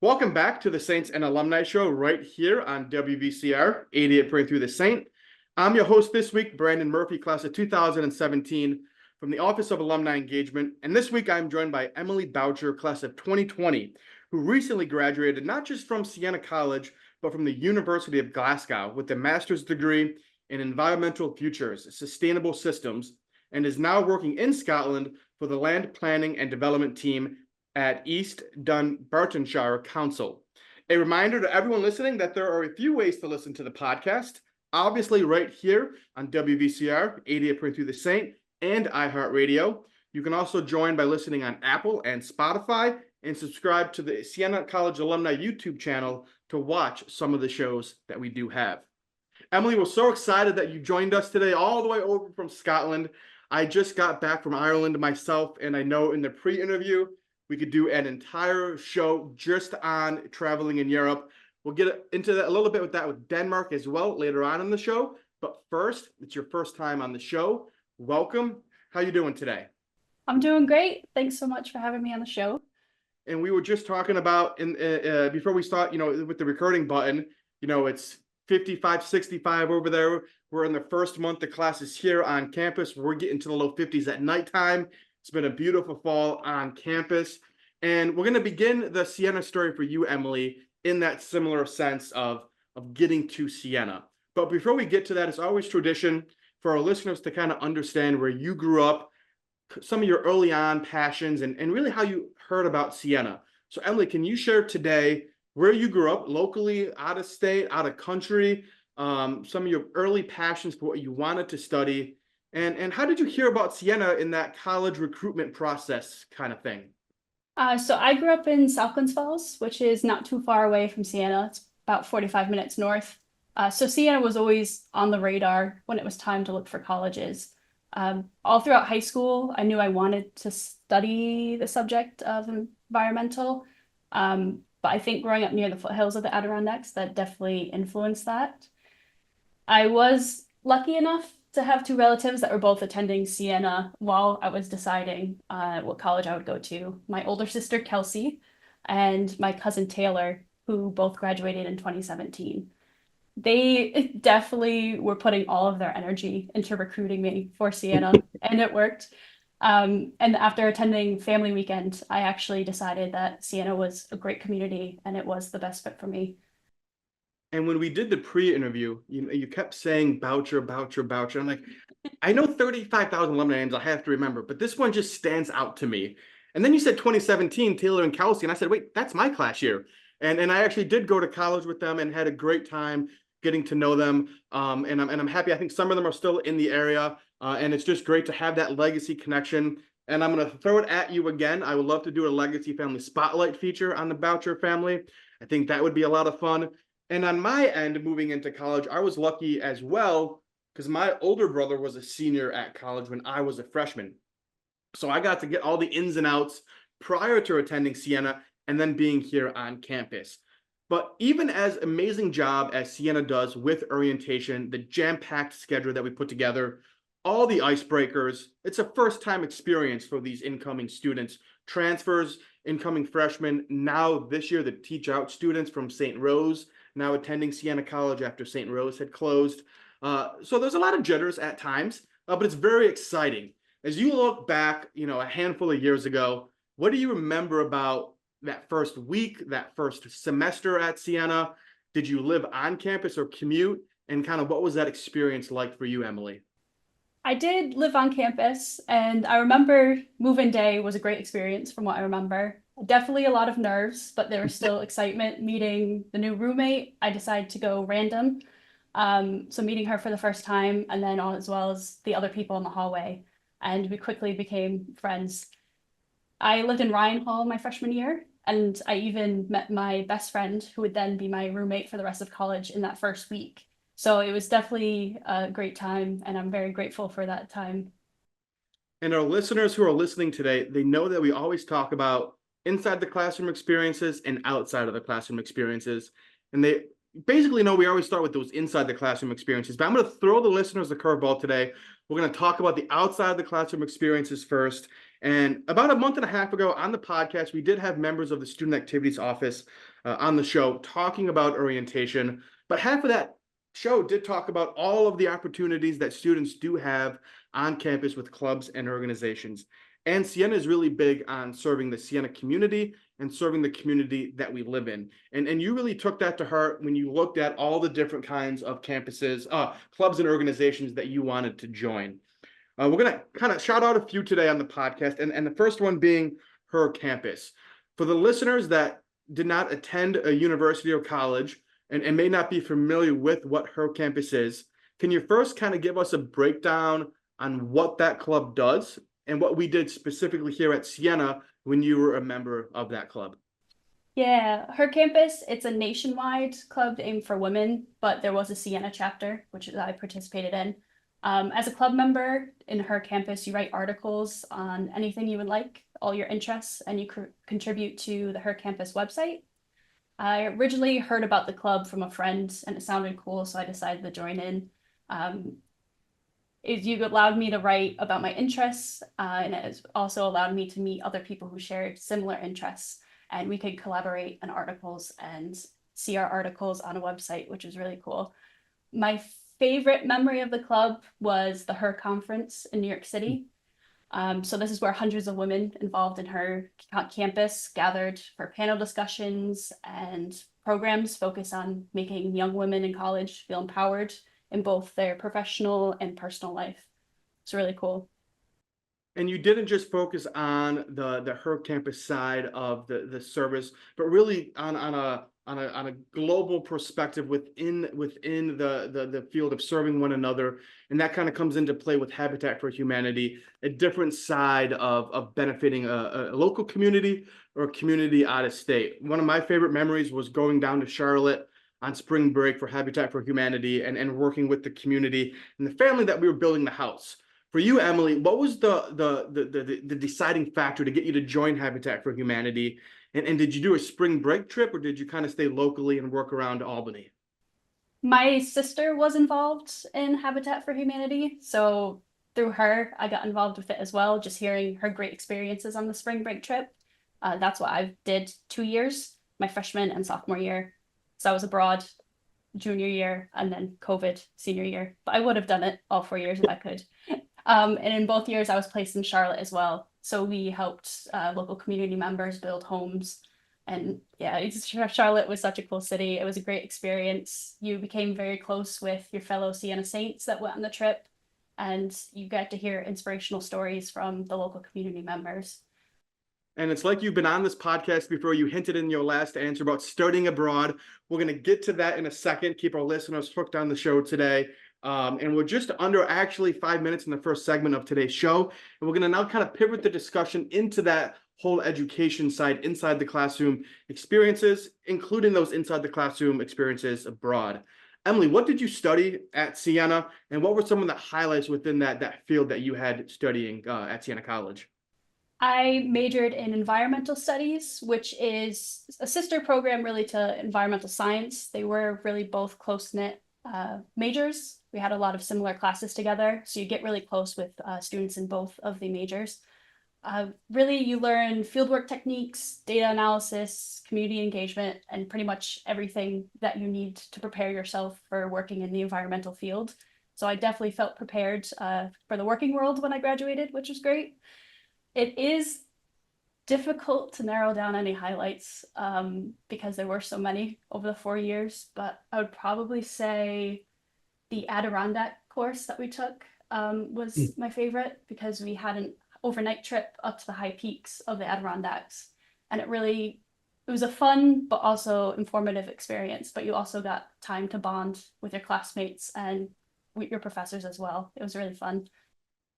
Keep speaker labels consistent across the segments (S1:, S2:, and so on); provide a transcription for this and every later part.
S1: Welcome back to the Saints and Alumni Show right here on WVCR 88.3 The Saint. I'm your host this week, Brandon Murphy, class of 2017 from the Office of Alumni Engagement. And this week I'm joined by Emily Boucher, class of 2020, who recently graduated not just from Siena College, but from the University of Glasgow with a master's degree in environmental futures, sustainable systems, and is now working in Scotland for the land planning and development team at East Dunbartonshire Council. A reminder to everyone listening that there are a few ways to listen to the podcast. Obviously, right here on WVCR 88.3 The Saint and iHeartRadio. You can also join by listening on Apple and Spotify and subscribe to the Siena College Alumni YouTube channel to watch some of the shows that we do have. Emily, we're so excited that you joined us today all the way over from Scotland. I just got back from Ireland myself, and I know in the pre-interview, we could do an entire show just on traveling in Europe. We'll get into that a little bit with Denmark as well later on in the show. But first, it's your first time on the show. Welcome. How you doing today?
S2: I'm doing great. Thanks so much for having me on the show.
S1: And we were just talking about before we start, with the recording button, it's 55, 65 over there. We're in the first month of classes here on campus. We're getting to the low 50s at nighttime. It's been a beautiful fall on campus. And we're going to begin the Siena story for you, Emily, in that similar sense of getting to Siena. But before we get to that, it's always tradition for our listeners to kind of understand where you grew up, some of your early on passions, and really how you heard about Siena. So, Emily, can you share today where you grew up, locally, out of state, out of country, some of your early passions for what you wanted to study, and how did you hear about Siena in that college recruitment process kind of thing?
S2: So I grew up in Southlands Falls, which is not too far away from Siena. It's about 45 minutes north. So Siena was always on the radar when it was time to look for colleges. All throughout high school, I knew I wanted to study the subject of environmental. But I think growing up near the foothills of the Adirondacks, that definitely influenced that. I was lucky enough to have two relatives that were both attending Siena while I was deciding what college I would go to. My older sister, Kelsey, and my cousin, Taylor, who both graduated in 2017. They definitely were putting all of their energy into recruiting me for Siena, and it worked. And after attending family weekend, I actually decided that Siena was a great community and it was the best fit for me.
S1: And when we did the pre-interview, you kept saying Boucher, Boucher, Boucher. I'm like, I know 35,000 alumni names I have to remember, but this one just stands out to me. And then you said 2017, Taylor and Kelsey, and I said, wait, that's my class year. And I actually did go to college with them and had a great time getting to know them. And I'm happy. I think some of them are still in the area, and it's just great to have that legacy connection. And I'm going to throw it at you again. I would love to do a Legacy Family Spotlight feature on the Boucher family. I think that would be a lot of fun. And on my end, moving into college, I was lucky as well because my older brother was a senior at college when I was a freshman. So I got to get all the ins and outs prior to attending Siena and then being here on campus. But even as amazing job as Siena does with orientation, the jam-packed schedule that we put together, all the icebreakers, it's a first-time experience for these incoming students, transfers, incoming freshmen, now this year the teach-out students from St. Rose, now attending Siena College after St. Rose had closed. So there's a lot of jitters at times, but it's very exciting. As you look back, a handful of years ago, what do you remember about that first week, that first semester at Siena? Did you live on campus or commute? And kind of what was that experience like for you, Emily?
S2: I did live on campus, and I remember move-in day was a great experience from what I remember. Definitely a lot of nerves, but there was still excitement meeting the new roommate. I decided to go random. So meeting her for the first time, and then as well as the other people in the hallway. And we quickly became friends. I lived in Ryan Hall my freshman year, and I even met my best friend, who would then be my roommate for the rest of college in that first week. So it was definitely a great time, and I'm very grateful for that time.
S1: And our listeners who are listening today, they know that we always talk about inside the classroom experiences and outside of the classroom experiences. And they basically know we always start with those inside the classroom experiences. But I'm going to throw the listeners a curveball today. We're going to talk about the outside of the classroom experiences first. And about a month and a half ago on the podcast, we did have members of the Student Activities Office on the show talking about orientation. But half of that show did talk about all of the opportunities that students do have on campus with clubs and organizations. And Siena is really big on serving the Siena community and serving the community that we live in. And you really took that to heart when you looked at all the different kinds of campuses, clubs and organizations that you wanted to join. We're going to kind of shout out a few today on the podcast, and the first one being Her Campus. For the listeners that did not attend a university or college and may not be familiar with what Her Campus is, can you first kind of give us a breakdown on what that club does and what we did specifically here at Siena when you were a member of that club?
S2: Yeah, Her Campus, it's a nationwide club aimed for women, but there was a Siena chapter, which I participated in. As a club member in Her Campus, you write articles on anything you would like, all your interests, and you contribute to the Her Campus website. I originally heard about the club from a friend and it sounded cool, so I decided to join in. You allowed me to write about my interests, and it also allowed me to meet other people who shared similar interests, and we could collaborate on articles and see our articles on a website, which is really cool. My favorite memory of the club was the Her Conference in New York City. So this is where hundreds of women involved in Her Campus gathered for panel discussions and programs focused on making young women in college feel empowered in both their professional and personal life. It's really cool.
S1: And you didn't just focus on the Her Campus side of the service, but really on a global perspective within the field of serving one another. And that kind of comes into play with Habitat for Humanity, a different side of benefiting a local community or a community out of state. One of my favorite memories was going down to Charlotte on spring break for Habitat for Humanity and working with the community and the family that we were building the house. For you, Emily, what was the deciding factor to get you to join Habitat for Humanity? And did you do a spring break trip or did you kind of stay locally and work around Albany?
S2: My sister was involved in Habitat for Humanity, so through her, I got involved with it as well, just hearing her great experiences on the spring break trip. That's what I did 2 years, my freshman and sophomore year. So I was abroad junior year and then COVID senior year, but I would have done it all 4 years if I could. And in both years, I was placed in Charlotte as well. So we helped local community members build homes. And yeah, Charlotte was such a cool city. It was a great experience. You became very close with your fellow Siena Saints that went on the trip. And you get to hear inspirational stories from the local community members.
S1: And it's like you've been on this podcast before. You hinted in your last answer about studying abroad. We're going to get to that in a second. Keep our listeners hooked on the show today. And we're just under actually 5 minutes in the first segment of today's show. And we're going to now kind of pivot the discussion into that whole education side, inside the classroom experiences, including those inside the classroom experiences abroad. Emily, what did you study at Siena? And what were some of the highlights within that field that you had studying at Siena College?
S2: I majored in environmental studies, which is a sister program really to environmental science. They were really both close-knit majors. We had a lot of similar classes together, so you get really close with students in both of the majors. Really, you learn fieldwork techniques, data analysis, community engagement, and pretty much everything that you need to prepare yourself for working in the environmental field. So I definitely felt prepared for the working world when I graduated, which was great. It is difficult to narrow down any highlights because there were so many over the 4 years, but I would probably say the Adirondack course that we took was my favorite because we had an overnight trip up to the high peaks of the Adirondacks. And it was a fun but also informative experience, but you also got time to bond with your classmates and with your professors as well. It was really fun.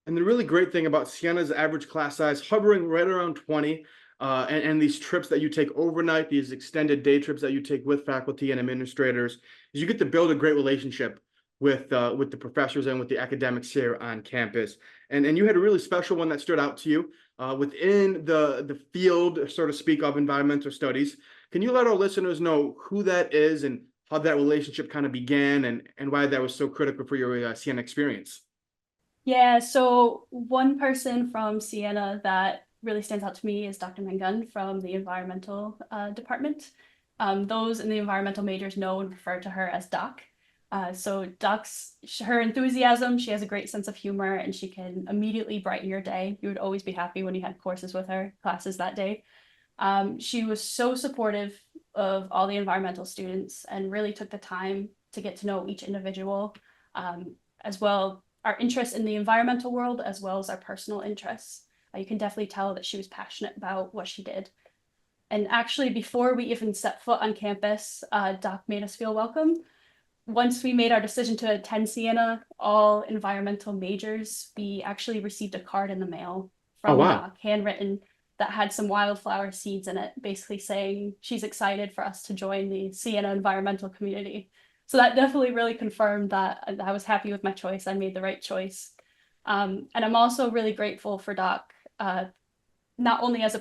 S1: And the really great thing about Siena's average class size hovering right around 20, and these trips that you take overnight, these extended day trips that you take with faculty and administrators, is you get to build a great relationship with the professors and with the academics here on campus. And you had a really special one that stood out to you within the field, so to speak, of environmental studies. Can you let our listeners know who that is and how that relationship kind of began and why that was so critical for your Siena experience?
S2: Yeah, so one person from Siena that really stands out to me is Dr. Mangun from the environmental department. Those in the environmental majors know and refer to her as Doc. So Doc's her enthusiasm, she has a great sense of humor and she can immediately brighten your day. You would always be happy when you had courses with her, classes that day. She was so supportive of all the environmental students and really took the time to get to know each individual, as well our interest in the environmental world as well as our personal interests. You can definitely tell that she was passionate about what she did. And actually, before we even set foot on campus, Doc made us feel welcome. Once we made our decision to attend Siena, all environmental majors, we actually received a card in the mail
S1: Oh,
S2: from
S1: wow.
S2: Doc, handwritten, that had some wildflower seeds in it, basically saying she's excited for us to join the Siena environmental community. So that definitely really confirmed that I was happy with my choice. I made the right choice. And I'm also really grateful for Doc, not only as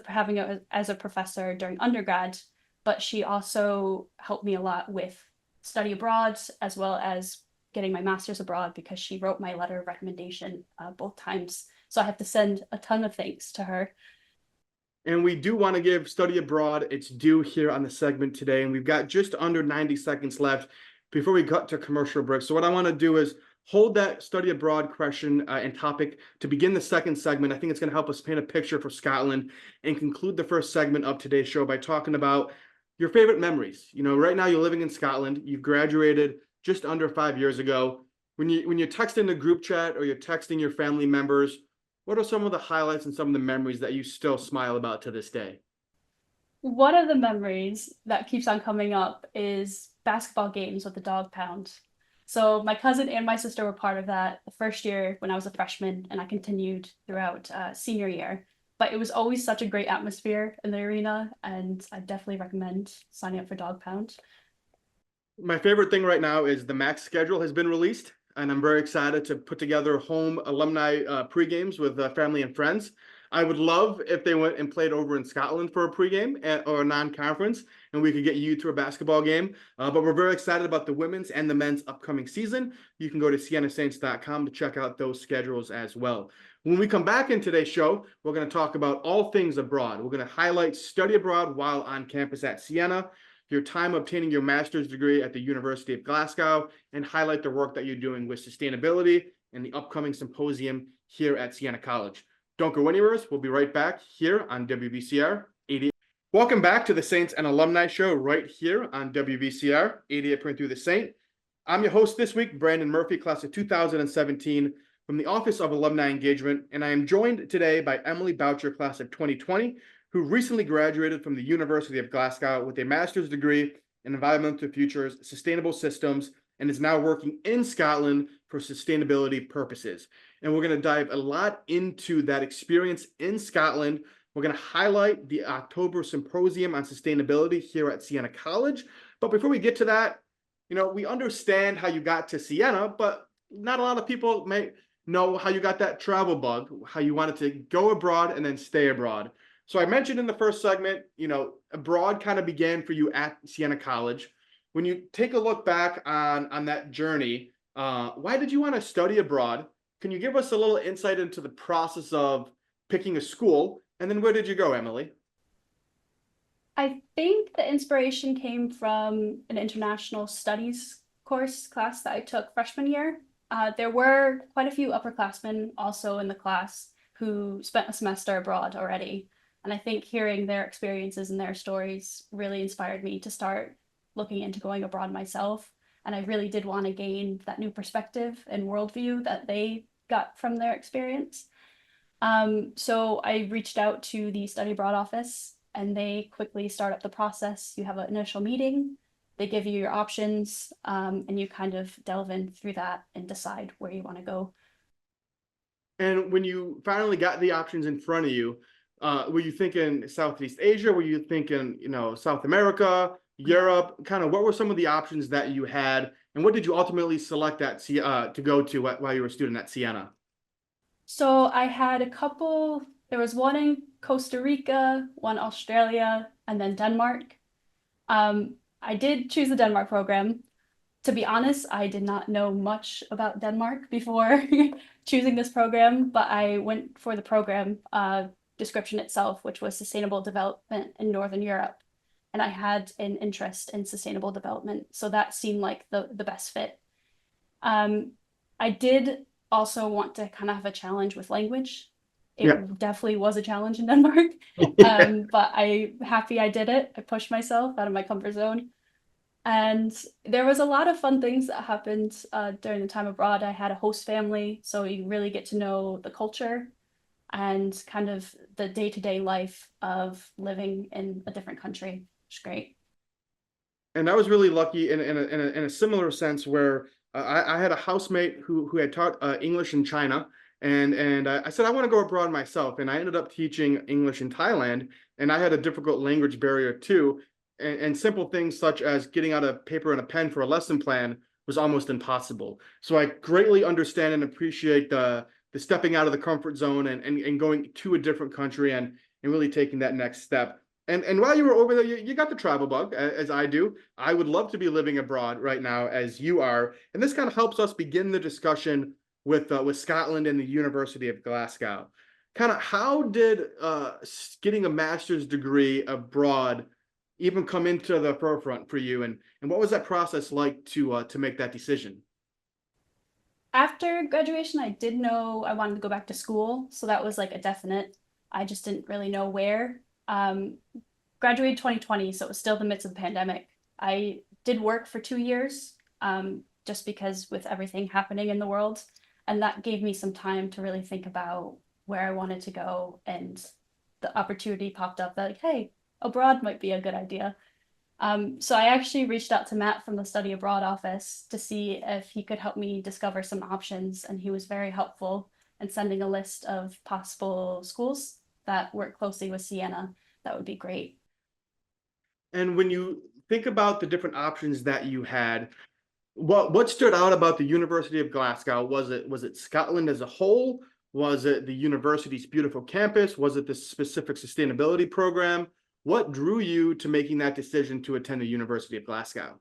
S2: as a professor during undergrad, but she also helped me a lot with study abroad as well as getting my master's abroad because she wrote my letter of recommendation both times. So I have to send a ton of thanks to her.
S1: And we do want to give study abroad its due here on the segment today. And we've got just under 90 seconds left before we cut to commercial break. So what I want to do is hold that study abroad question and topic to begin the second segment. I think it's going to help us paint a picture for Scotland and conclude the first segment of today's show by talking about your favorite memories. You know, right now you're living in Scotland. You've graduated just under 5 years ago. When you're texting the group chat or you're texting your family members, what are some of the highlights and some of the memories that you still smile about to this day?
S2: One of the memories that keeps on coming up is basketball games with the dog pound. So my cousin and my sister were part of that the first year when I was a freshman, and I continued throughout senior year. But it was always such a great atmosphere in the arena, and I definitely recommend signing up for Dog Pound.
S1: My favorite thing right now is the max schedule has been released, and I'm very excited to put together home alumni pre-games with family and friends. I would love if they went and played over in Scotland for a pregame or a non-conference, and we could get you to a basketball game. But we're very excited about the women's and the men's upcoming season. You can go to sienasaints.com to check out those schedules as well. When we come back in today's show, we're going to talk about all things abroad. We're going to highlight study abroad while on campus at Siena, your time obtaining your master's degree at the University of Glasgow, and highlight the work that you're doing with sustainability and the upcoming symposium here at Siena College. Don't go anywhere. We'll be right back here on WVCR 88. Welcome back to the Saints and Alumni Show right here on WVCR 88.3 The Saint. I'm your host this week, Brandon Murphy, class of 2017 from the Office of Alumni Engagement, and I am joined today by Emily Boucher, class of 2020, who recently graduated from the University of Glasgow with a master's degree in environmental futures, sustainable systems, and is now working in Scotland for sustainability purposes. And we're going to dive a lot into that experience in Scotland. We're going to highlight the October Symposium on Sustainability here at Siena College. But before we get to that, you know, we understand how you got to Siena, but not a lot of people may know how you got that travel bug, how you wanted to go abroad and then stay abroad. So I mentioned in the first segment, you know, abroad kind of began for you at Siena College. When you take a look back on that journey, why did you want to study abroad? Can you give us a little insight into the process of picking a school? And then where did you go, Emily?
S2: I think the inspiration came from an international studies course class that I took freshman year. There were quite a few upperclassmen also in the class who spent a semester abroad already. And I think hearing their experiences and their stories really inspired me to start looking into going abroad myself. And I really did want to gain that new perspective and worldview that they got from their experience. So I reached out to the study abroad office and they quickly start up the process. You have an initial meeting, they give you your options, and you kind of delve in through that and decide where you want to go.
S1: And when you finally got the options in front of you, were you thinking Southeast Asia? Were you thinking, you know, South America, Europe? Kind of what were some of the options that you had, and what did you ultimately select to go to while you were a student at Siena?
S2: So I had a couple, there was one in Costa Rica, one Australia, and then Denmark. I did choose the Denmark program. To be honest, I did not know much about Denmark before choosing this program, but I went for the program description itself, which was sustainable development in Northern Europe. And I had an interest in sustainable development, so that seemed like the best fit. Um, I did also want to kind of have a challenge with language.
S1: Yeah.
S2: It definitely was a challenge in Denmark, but I'm happy I did it. I pushed myself out of my comfort zone. And there was a lot of fun things that happened during the time abroad. I had a host family, so you really get to know the culture and kind of the day-to-day life of living in a different country, which is great.
S1: And I was really lucky in a similar sense where I had a housemate who had taught English in China, and I said I want to go abroad myself, and I ended up teaching English in Thailand, and I had a difficult language barrier too, and simple things such as getting out a paper and a pen for a lesson plan was almost impossible. So I greatly understand and appreciate the stepping out of the comfort zone and going to a different country and really taking that next step. And while you were over there, you got the travel bug, as I do. I would love to be living abroad right now, as you are. And this kind of helps us begin the discussion with Scotland and the University of Glasgow. Kind of how did getting a master's degree abroad even come into the forefront for you, and what was that process like to make that decision?
S2: After graduation, I did know I wanted to go back to school, so that was like a definite. I just didn't really know where. Um, Graduated 2020, so it was still the midst of the pandemic. I did work for 2 years, just because with everything happening in the world, and that gave me some time to really think about where I wanted to go, and the opportunity popped up that like, hey, abroad might be a good idea. So I actually reached out to Matt from the study abroad office to see if he could help me discover some options, and he was very helpful in sending a list of possible schools that work closely with Siena. That would be great.
S1: And when you think about the different options that you had, what stood out about the University of Glasgow? Was it Scotland as a whole? Was it the university's beautiful campus? Was it the specific sustainability program? What drew you to making that decision to attend the University of Glasgow?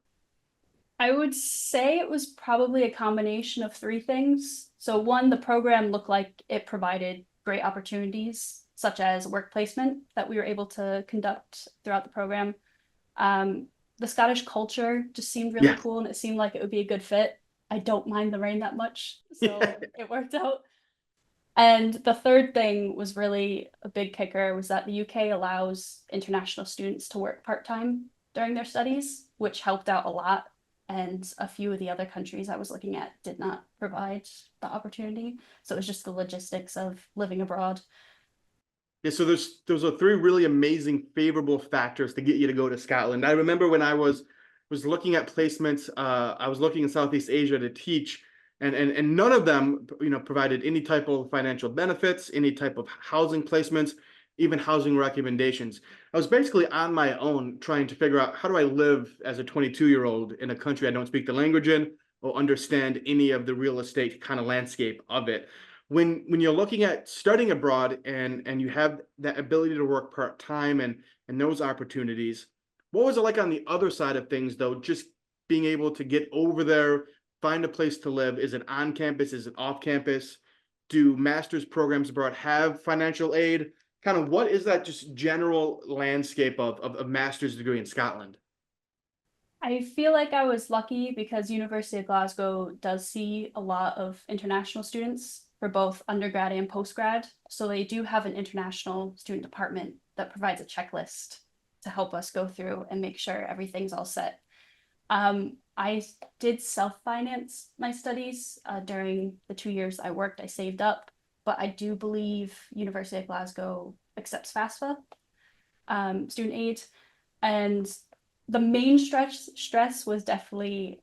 S2: I would say it was probably a combination of three things. So one, the program looked like it provided great opportunities, such as work placement that we were able to conduct throughout the program. The Scottish culture just seemed really
S1: Yeah.
S2: cool and it seemed like it would be a good fit. I don't mind the rain that much, so it worked out. And the third thing was really a big kicker was that the UK allows international students to work part-time during their studies, which helped out a lot. And a few of the other countries I was looking at did not provide the opportunity. So it was just the logistics of living abroad.
S1: Yeah, so those are three really amazing favorable factors to get you to go to Scotland. I remember when I was looking at placements, I was looking in Southeast Asia to teach, and none of them, provided any type of financial benefits, any type of housing placements, even housing recommendations. I was basically on my own trying to figure out how do I live as a 22-year-old in a country I don't speak the language in or understand any of the real estate kind of landscape of it. When you're looking at studying abroad and you have that ability to work part-time and those opportunities, what was it like on the other side of things though, just being able to get over there, find a place to live? Is it on campus? Is it off campus? Do master's programs abroad have financial aid? Kind of what is that just general landscape of a master's degree in Scotland?
S2: I feel like I was lucky because University of Glasgow does see a lot of international students for both undergrad and postgrad. So they do have an international student department that provides a checklist to help us go through and make sure everything's all set. I did self-finance my studies during the 2 years I worked. I saved up, but I do believe University of Glasgow accepts FAFSA, student aid, and the main stress was definitely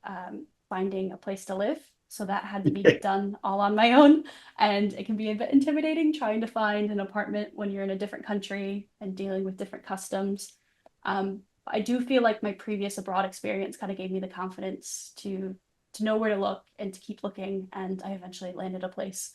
S2: finding a place to live. So that had to be done all on my own. And it can be a bit intimidating trying to find an apartment when you're in a different country and dealing with different customs. I do feel like my previous abroad experience kind of gave me the confidence to know where to look and to keep looking. And I eventually landed a place.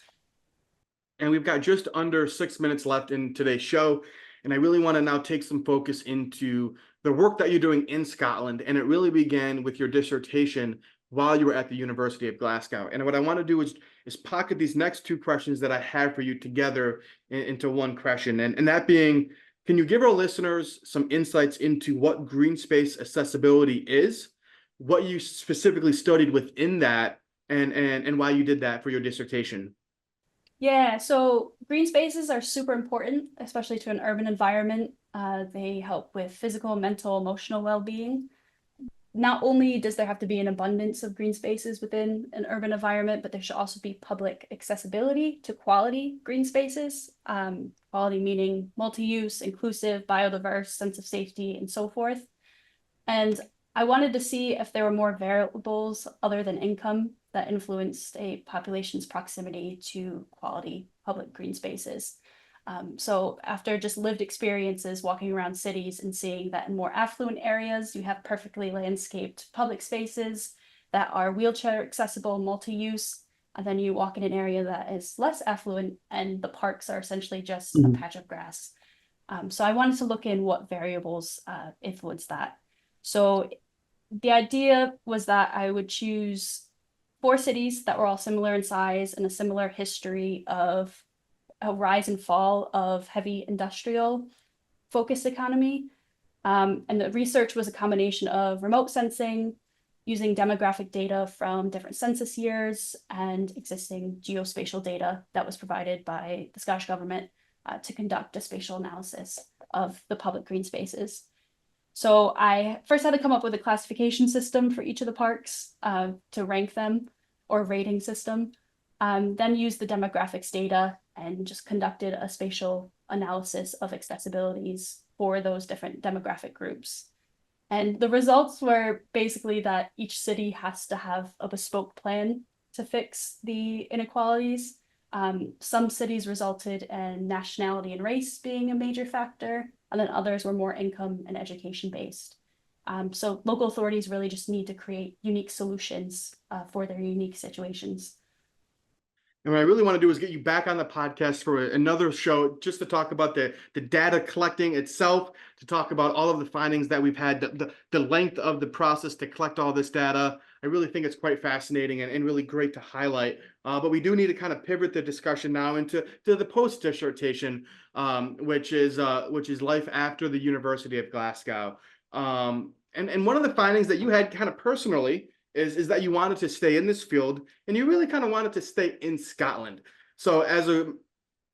S1: And we've got just under 6 minutes left in today's show. And I really want to now take some focus into the work that you're doing in Scotland. And it really began with your dissertation while you were at the University of Glasgow. And what I want to do is pocket these next two questions that I have for you together into one question. And that being, can you give our listeners some insights into what green space accessibility is, what you specifically studied within that, and why you did that for your dissertation?
S2: Yeah, so green spaces are super important, especially to an urban environment. They help with physical, mental, emotional well-being. Not only does there have to be an abundance of green spaces within an urban environment, but there should also be public accessibility to quality green spaces. Quality meaning multi-use, inclusive, biodiverse, sense of safety, and so forth. And I wanted to see if there were more variables other than income that influenced a population's proximity to quality public green spaces. So after just lived experiences walking around cities and seeing that in more affluent areas, you have perfectly landscaped public spaces that are wheelchair accessible, multi-use, and then you walk in an area that is less affluent and the parks are essentially just a patch of grass. So I wanted to look in what variables influence that. So the idea was that I would choose 4 cities that were all similar in size and a similar history of a rise and fall of heavy industrial focused economy. And the research was a combination of remote sensing, using demographic data from different census years, and existing geospatial data that was provided by the Scottish government to conduct a spatial analysis of the public green spaces. So I first had to come up with a classification system for each of the parks to rank them, or rating system, then used the demographics data and just conducted a spatial analysis of accessibilities for those different demographic groups. And the results were basically that each city has to have a bespoke plan to fix the inequalities. Some cities resulted in nationality and race being a major factor, and then others were more income and education based. So local authorities really just need to create unique solutions for their unique situations.
S1: And what I really want to do is get you back on the podcast for another show, just to talk about the data collecting itself, to talk about all of the findings that we've had, the length of the process to collect all this data. I really think it's quite fascinating and really great to highlight. But we do need to kind of pivot the discussion now into the post dissertation, which is life after the University of Glasgow. And one of the findings that you had kind of personally is that you wanted to stay in this field, and you really kind of wanted to stay in Scotland. So as an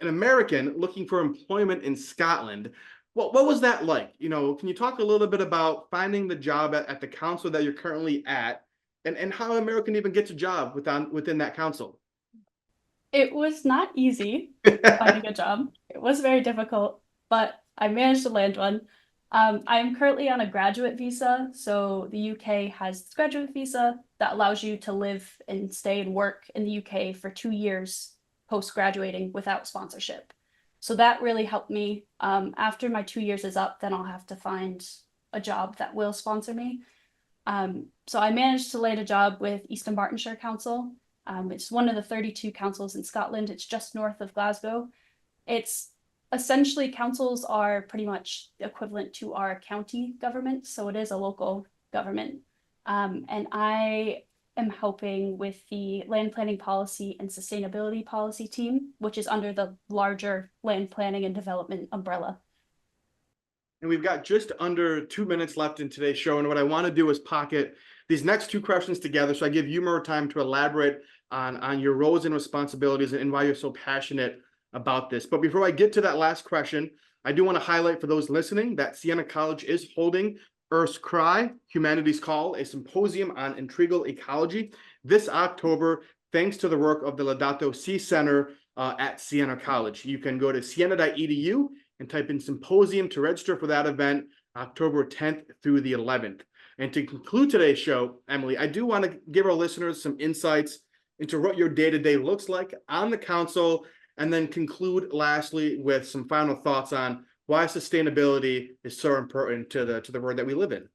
S1: American looking for employment in Scotland, what was that like? You know, can you talk a little bit about finding the job at the council that you're currently at, and how an American even gets a job within that council?
S2: It was not easy finding a job. It was very difficult, but I managed to land one. I'm currently on a graduate visa, so the UK has this graduate visa that allows you to live and stay and work in the UK for 2 years post graduating without sponsorship. So that really helped me. After my 2 years is up, then I'll have to find a job that will sponsor me. So I managed to land a job with East Bartonshire Council. It's one of the 32 councils in Scotland. It's just north of Glasgow. It's essentially, councils are pretty much equivalent to our county government, so it is a local government. And I am helping with the land planning policy and sustainability policy team, which is under the larger land planning and development umbrella.
S1: And we've got just under 2 minutes left in today's show. And what I want to do is pocket these next two questions together, so I give you more time to elaborate on your roles and responsibilities and why you're so passionate about this. But before I get to that last question, I do want to highlight for those listening that Siena College is holding Earth's Cry, Humanity's Call, a symposium on integral ecology this October, thanks to the work of the Laudato Si Center at Siena College. You can go to siena.edu and type in symposium to register for that event, October 10th through the 11th. And to conclude today's show, Emily, I do want to give our listeners some insights into what your day-to-day looks like on the council, and then conclude lastly with some final thoughts on why sustainability is so important to the world that we live in.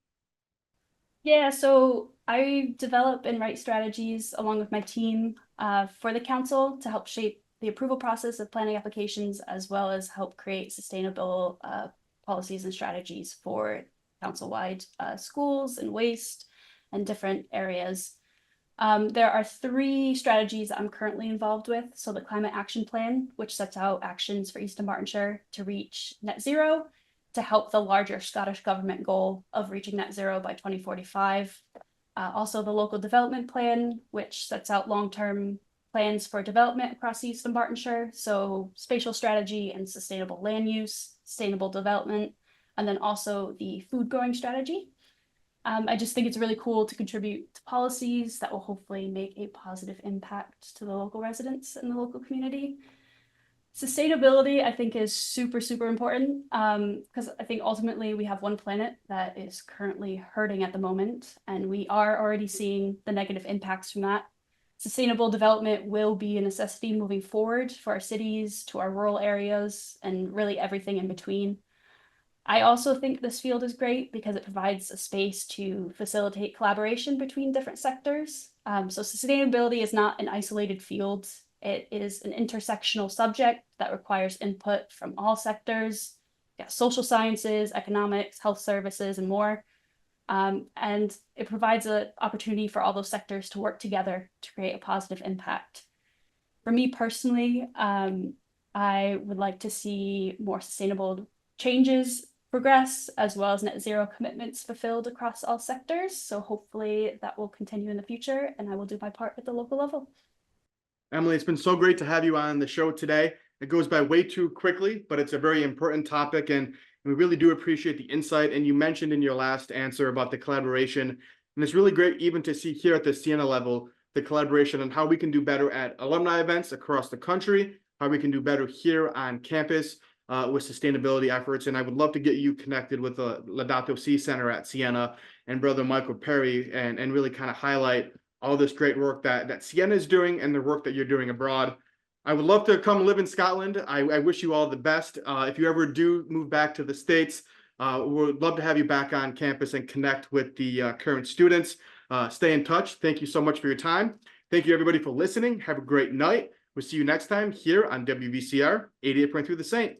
S2: Yeah, so I develop and write strategies along with my team for the council to help shape the approval process of planning applications, as well as help create sustainable policies and strategies for council-wide schools and waste and different areas. There are three strategies I'm currently involved with. So the Climate Action Plan, which sets out actions for East Dunbartonshire to reach net zero, to help the larger Scottish government goal of reaching net zero by 2045. Also the Local Development Plan, which sets out long-term plans for development across East Dunbartonshire. So spatial strategy and sustainable land use, sustainable development, and then also the food growing strategy. I just think it's really cool to contribute to policies that will hopefully make a positive impact to the local residents and the local community. Sustainability, I think, is super, super important because I think ultimately we have one planet that is currently hurting at the moment, and we are already seeing the negative impacts from that. Sustainable development will be a necessity moving forward for our cities, to our rural areas, and really everything in between. I also think this field is great because it provides a space to facilitate collaboration between different sectors. So sustainability is not an isolated field. It is an intersectional subject that requires input from all sectors, social sciences, economics, health services, and more. And it provides an opportunity for all those sectors to work together to create a positive impact. For me personally, I would like to see more sustainable changes progress, as well as net zero commitments fulfilled across all sectors. So hopefully that will continue in the future, and I will do my part at the local level.
S1: Emily, it's been so great to have you on the show today. It goes by way too quickly, but it's a very important topic, and we really do appreciate the insight. And you mentioned in your last answer about the collaboration, and it's really great even to see here at the Siena level, the collaboration and how we can do better at alumni events across the country, how we can do better here on campus with sustainability efforts. And I would love to get you connected with the Laudato Si Center at Siena and Brother Michael Perry and really kind of highlight all this great work that Siena is doing and the work that you're doing abroad. I would love to come live in Scotland. I wish you all the best. If you ever do move back to the States, we'd love to have you back on campus and connect with the current students. Stay in touch. Thank you so much for your time. Thank you, everybody, for listening. Have a great night. We'll see you next time here on WVCR 88.3 The Saint.